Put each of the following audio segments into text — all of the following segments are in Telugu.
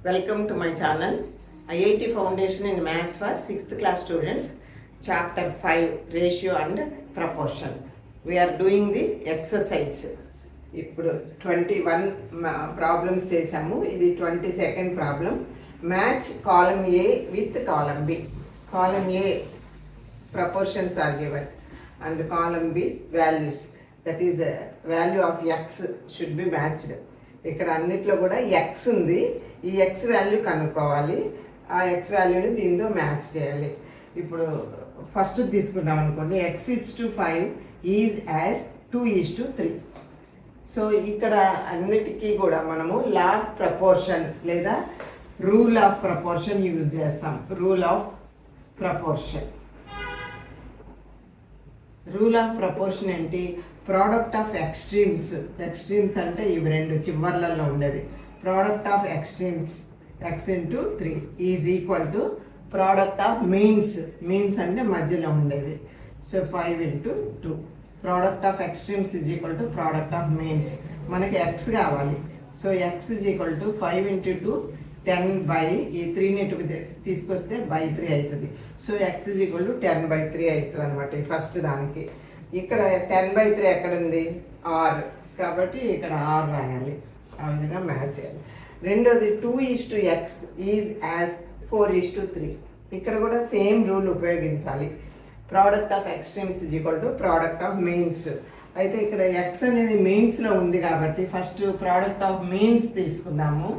Welcome to my channel, IIT Foundation in Maths for 6th class students, Chapter 5, Ratio and Proportion. We are doing the exercise. ఇప్పుడు 21 ప్రాబ్లమ్స్ చేసాము. ఇది 22nd problem. Match column A with column B. Column A proportions are given and column B values, that is value of x should be matched. ఇక్కడ అన్నిట్లో కూడా x ఉంది. ఈ x వాల్యూ కనుక్కోవాలి. ఆ x వాల్యూని దీంతో మ్యాచ్ చేయాలి. ఇప్పుడు ఫస్ట్ తీసుకున్నాం అనుకోండి, x:5 ఈజ్ యాజ్ 2:3. సో ఇక్కడ అన్నిటికీ కూడా మనము లా ఆఫ్ ప్రపోర్షన్ లేదా రూల్ ఆఫ్ ప్రపోర్షన్ యూజ్ చేస్తాం. Rule of proportion. Rule of proportion ఏంటి? Product of extremes. ఎక్స్ట్రీమ్స్ అంటే ఇవి రెండు చివర్లలో ఉండేవి. Product of extremes x/3 is equal to product of means. Means అంటే మధ్యలో ఉండేవి. So 5/2. Product of extremes is equal to product of means. మనకి x కావాలి. So x is equal to 5/2 10 by ఈ 3ని తీసుకొస్తే బై 3 అవుతుంది. So x is equal to 10/3 అవుతుంది అనమాట ఈ ఫస్ట్ దానికి. ఇక్కడ 10/3 ఎక్కడుంది? r. కాబట్టి ఇక్కడ r రాయాలి. ఆ విధంగా మ్యాచ్ చేయాలి. రెండోది 2:x ఈజ్ యాజ్ 4:3. ఇక్కడ కూడా సేమ్ రూల్ ఉపయోగించాలి. Product of extremes is equal to product of means. అయితే ఇక్కడ x అనేది మీన్స్లో ఉంది కాబట్టి ఫస్ట్ ప్రోడక్ట్ ఆఫ్ మీన్స్ తీసుకుందాము.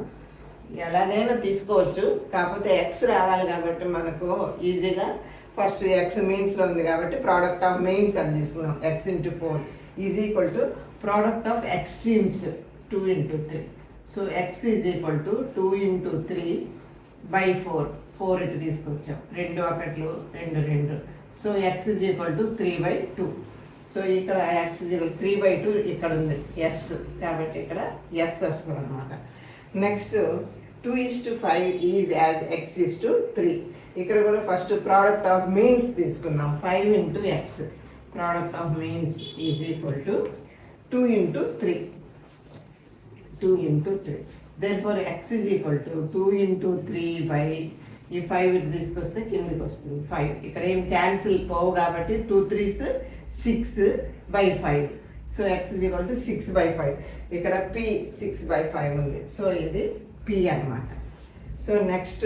ఎలాగైనా తీసుకోవచ్చు, కాకపోతే x రావాలి కాబట్టి మనకు ఈజీగా ఫస్ట్ x మీన్స్లో ఉంది కాబట్టి ప్రోడక్ట్ ఆఫ్ మీన్స్ అని తీసుకున్నాం. x/4 is equal to product of extremes 2/3. So x is equal to 2/3/4. 4 ఇటు తీసుకొచ్చాం. 2 ఒకట్లు 2. So x is equal to 3/2. So ఇక్కడ x ఈజ్ ఈక్వల్ 3/2 ఇక్కడ ఉంది s కాబట్టి ఇక్కడ s వస్తుంది అనమాట. Next 2:5 is as x:3. ఇక్కడ కూడా ఫస్ట్ ప్రోడక్ట్ ఆఫ్ మీన్స్ తీసుకున్నాం. 5x product of means is equal to 2/3. 2/3. Therefore x is equal to 2/3 by ఈ 5 తీసుకొస్తే కిందకి వస్తుంది 5. ఇక్కడ ఏం క్యాన్సిల్ పోవు కాబట్టి 2 3s 6/5. So x is equal to 6/5. ఇక్కడ p 6/5 ఉంది. సో ఇది p అన్నమాట. సో నెక్స్ట్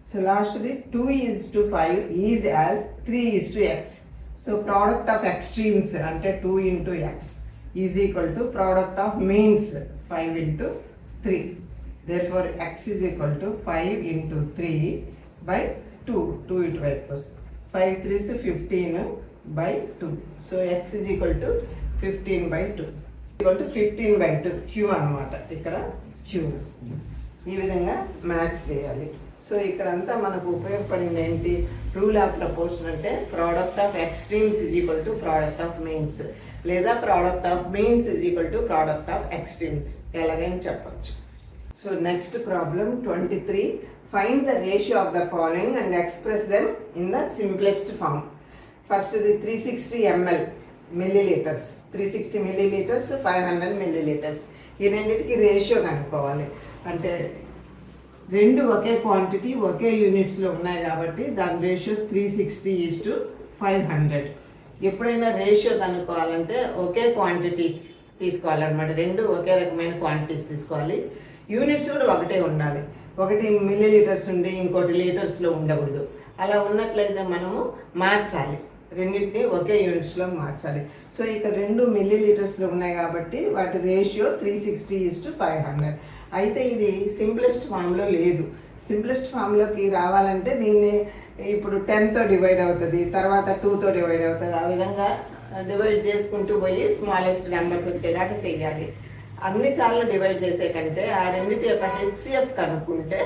సో లాస్ట్ది 2:5 is as 3:x. So product of extremes అంటే 2x is equal to product of means 5/3. Therefore x is equal to 5/3/2. 2 ఇటువైపు వస్తుంది. 5 3s 15/2. So x is equal to 15/2 equal to 15/2 q అనమాట. ఇక్కడ q వస్తుంది. ఈ విధంగా మ్యాచ్ చేయాలి. సో ఇక్కడంతా మనకు ఉపయోగపడింది ఏంటి? రూల్ ఆఫ్ ప్రపోర్షన్ అంటే product of extremes is equal to product of means లేదా product of means is equal to product of extremes ఎలాగైనా చెప్పచ్చు. So next problem 23. Find the ratio of the following and express them in the simplest form. First ఇది 360 ml మిల్లీలీటర్స్. 360 millilitres 500 millilitres. ఈ రెండింటికి రేషియో కనుక్కోవాలి. అంటే రెండు ఒకే క్వాంటిటీ ఒకే యూనిట్స్లో ఉన్నాయి కాబట్టి దాని రేషియో 360:500. ఎప్పుడైనా రేషియో కనుక్కోవాలంటే ఒకే క్వాంటిటీస్ తీసుకోవాలన్నమాట. రెండు ఒకే రకమైన క్వాంటిటీస్ తీసుకోవాలి. యూనిట్స్ కూడా ఒకటే ఉండాలి. ఒకటి మిల్లీలీటర్స్ ఉండి ఇంకోటి లీటర్స్లో ఉండకూడదు. అలా ఉన్నట్లయితే మనము మార్చాలి. రెండింటిని ఒకే యూనిట్స్లో మార్చాలి. సో ఇక్కడ 2 మిల్లీలీటర్స్లో ఉన్నాయి కాబట్టి వాటి రేషియో 360:500. అయితే ఇది సింప్లెస్ట్ ఫామ్లో లేదు. సింప్లెస్ట్ ఫామ్లోకి రావాలంటే దీన్ని ఇప్పుడు 10తో డివైడ్ అవుతుంది, తర్వాత 2తో డివైడ్ అవుతుంది. ఆ విధంగా డివైడ్ చేసుకుంటూ పోయి స్మాలెస్ట్ నెంబర్స్ వచ్చేదాకా చెయ్యాలి. అన్నిసార్లు డివైడ్ చేసే కంటే ఆ రెండింటి యొక్క హెచ్సిఎఫ్ కనుక్కుంటే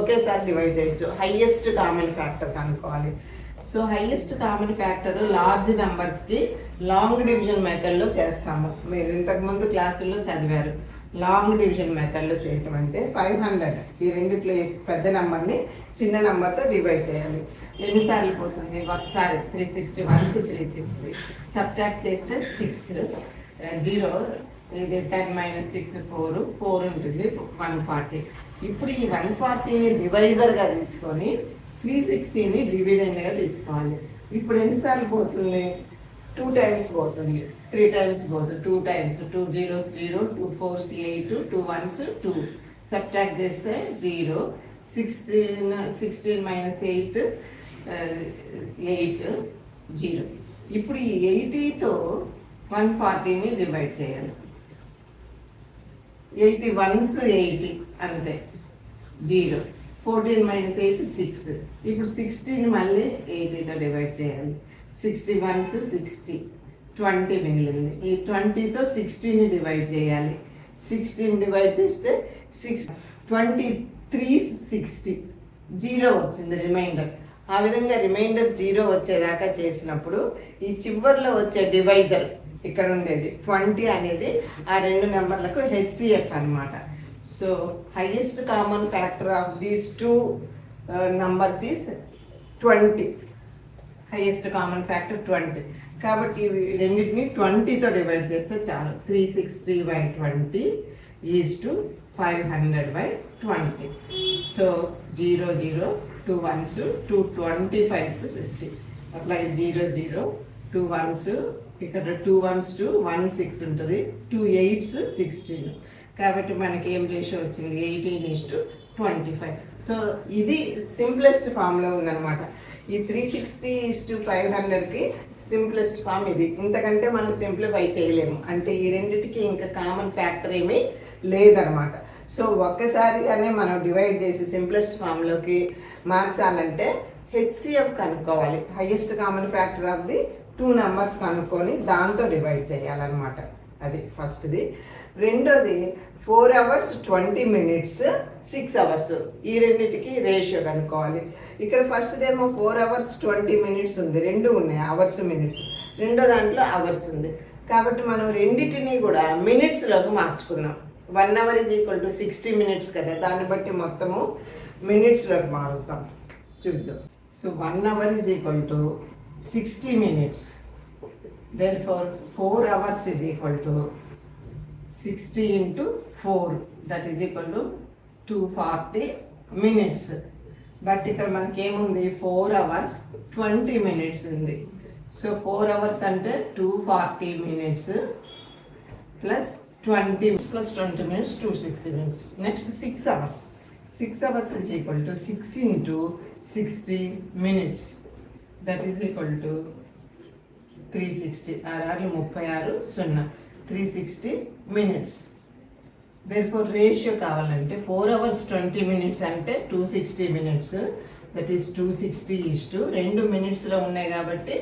ఒకేసారి డివైడ్ చేయొచ్చు. హైయెస్ట్ కామన్ ఫ్యాక్టర్ కనుక్కోవాలి. So highest common factor large నెంబర్స్కి లాంగ్ డివిజన్ మెథడ్లో చేస్తాము. మీరు ఇంతకుముందు క్లాసుల్లో చదివారు. లాంగ్ డివిజన్ మెథడ్లో చేయటం అంటే 500 ఈ రెండిట్లో పెద్ద నెంబర్ని చిన్న నెంబర్తో డివైడ్ చేయాలి. ఎన్నిసార్లు పోతుంది? ఒకసారి 360 1 360 సబ్ట్రాక్ట్ చేస్తే 6 0 ఇది 10 - 6 4 ఉంటుంది 140. ఇప్పుడు ఈ 140ని డివైజర్గా తీసుకొని 360ని డివిడెండ్గా తీసుకోవాలి. ఇప్పుడు ఎన్నిసార్లు పోతుంది? 2 టైమ్స్ పోతుంది, 3 టైమ్స్ పోతుంది, 2 times, 2 zeros 0, 2 4s 8, 2 1s 2. Subtract చేస్తే 0. 16 - 8 8 0. ఇప్పుడు ఈ 80తో 140ని డివైడ్ చేయాలి. 80 1s 80 అంతే 0. 14 - 8 6. ఇప్పుడు 16 మళ్ళీ 80తో డివైడ్ చేయాలి. 60 1s 60, 20 మిగిలింది. ఈ 20తో 60ని డివైడ్ చేయాలి. 16 డివైడ్ చేస్తే 23 60 0 వచ్చింది రిమైండర్. ఆ విధంగా రిమైండర్ 0 వచ్చేదాకా చేసినప్పుడు ఈ చివర్లో వచ్చే డివైజర్ ఇక్కడ ఉండేది 20 అనేది ఆ రెండు నెంబర్లకు హెచ్సిఎఫ్ అన్నమాట. So highest common factor of these two numbers is 20. Highest common factor 20. కాబట్టి ఇవి రెండింటిని 20తో డివైడ్ చేస్తే చాలు. 360/20 is to 500/20. So 0 0 2 1s 2 25s 50. అట్లాగే 0 0 2 1s ఇక్కడ 2 1s 1 6 ఉంటుంది, 2 8s 16. కాబట్టి మనకి ఏం రేషియో వచ్చింది? 18:25. సో ఇది సింప్లెస్ట్ ఫామ్లో ఉందన్నమాట. ఈ 360:500కి సింప్లెస్ట్ ఫామ్ ఇది. ఇంతకంటే మనం సింప్లిఫై చేయలేము. అంటే ఈ రెండింటికి ఇంకా కామన్ ఫ్యాక్టర్ ఏమీ లేదనమాట. సో ఒక్కసారిగానే మనం డివైడ్ చేసి సింప్లెస్ట్ ఫామ్లోకి మార్చాలంటే హెచ్సిఎఫ్ కనుక్కోవాలి. Highest common factor of the 2 numbers కనుక్కొని దాంతో డివైడ్ చేయాలన్నమాట. అది ఫస్ట్ది. రెండోది 4 hours 20 minutes 6 hours. ఈ రెండింటికి రేషియో కనుక్కోవాలి. ఇక్కడ ఫస్ట్దేమో 4 hours 20 minutes ఉంది, రెండు ఉన్నాయి అవర్స్ మినిట్స్. రెండో దాంట్లో అవర్స్ ఉంది. కాబట్టి మనం రెండింటిని కూడా మినిట్స్లోకి మార్చుకున్నాం. 1 hour = 60 minutes కదా, దాన్ని బట్టి మొత్తము మినిట్స్లోకి మారుస్తాం. చూద్దాం. So 1 hour = 60 minutes. Therefore 4 hours = 60 × 4, that is equal to 240 minutes. But ఇక్కడ మనకి ఏముంది? 4 hours 20 minutes ఉంది. సో 4 hours అంటే 240 minutes plus 20 plus 20 minutes 260 minutes. Next 6 hours. 6 hours = 6 × 60 minutes. That is equal to 360. 36 0 360 minutes. Therefore ratio కావాలంటే 4 hours 20 minutes అంటే 260 minutes. దట్ ఈస్ 260 రెండు మినిట్స్లో ఉన్నాయి కాబట్టి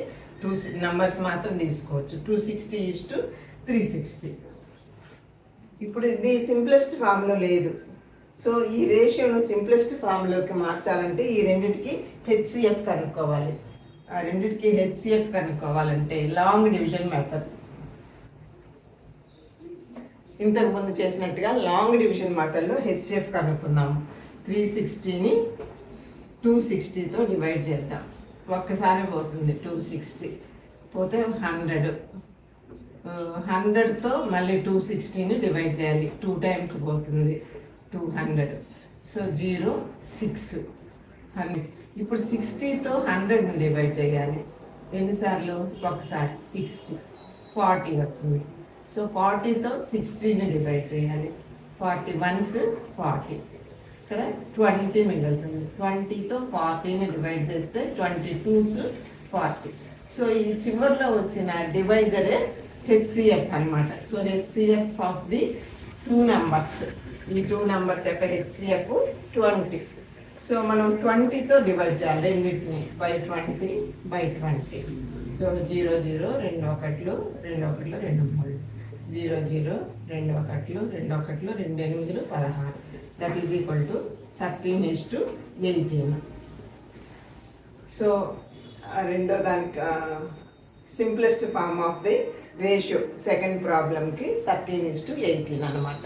2 నంబర్స్ మాత్రం తీసుకోవచ్చు. 260 360. ఇప్పుడు ఇది సింప్లెస్ట్ ఫామ్లో లేదు. సో ఈ రేషియోను సింప్లెస్ట్ ఫామ్లోకి మార్చాలంటే ఈ రెండింటికి హెచ్సిఎఫ్ కనుక్కోవాలి. ఆ రెండింటికి హెచ్సిఎఫ్ కనుక్కోవాలంటే లాంగ్ డివిజన్ మెథడ్. ఇంతకు ముందు చేసినట్టుగా లాంగ్ డివిజన్ మెథడ్లో హెచ్సిఎఫ్ కనుక్కుందాము. 360ని 260తో డివైడ్ చేద్దాం. ఒక్కసారి పోతుంది 260, పోతే 100. 100తో మళ్ళీ 260ని డివైడ్ చేయాలి. 2 times పోతుంది 200. సో 0 6 100. ఇప్పుడు 60తో 100ని డివైడ్ చేయాలి. ఎన్నిసార్లు? ఒకసారి 60 40 వచ్చింది. సో 40తో 60ని డివైడ్ చేయాలి. 40 1s 40. ఇక్కడ 20 మిగులుతుంది. 20తో 40ని డివైడ్ చేస్తే 22s 40. సో ఈ చివరిలో వచ్చిన డివైజరే హెచ్సిఎఫ్ అన్నమాట. So HCF of the 2 numbers. ఈ 2 numbers యొక్క హెచ్సిఎఫ్ 20. సో మనం 20తో డివైడ్ చేయాలి రెండింటిని. by 20/20. So 0 0 2 1 2 1 2 3 0 0 2 1 2 1 2 8 16. That is equal to 13:18. So రెండో దానికి simplest form of the ratio second ప్రాబ్లంకి 13:18 అన్నమాట.